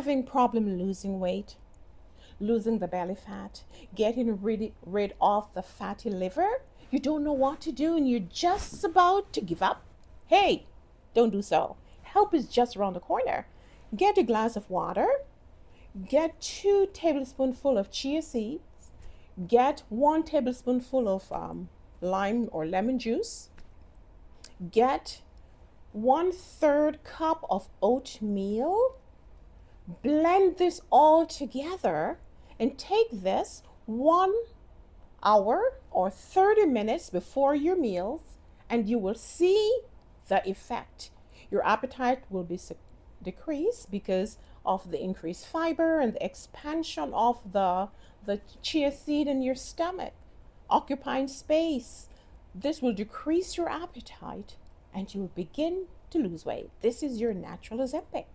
having problem losing weight, losing the belly fat, getting rid of the fatty liver, you don't know what to do and you're just about to give up? Hey, don't do so. Help is just around the corner. Get a glass of water, get 2 tablespoonfuls of chia seeds, get 1 tablespoonful of lime or lemon juice, get 1/3 cup of oatmeal, blend this all together, and take this 1 hour or 30 minutes before your meals, and you will see the effect. Your appetite will be decreased because of the increased fiber and the expansion of the chia seed in your stomach, occupying space. This will decrease your appetite and you will begin to lose weight. This is your natural Ozempic.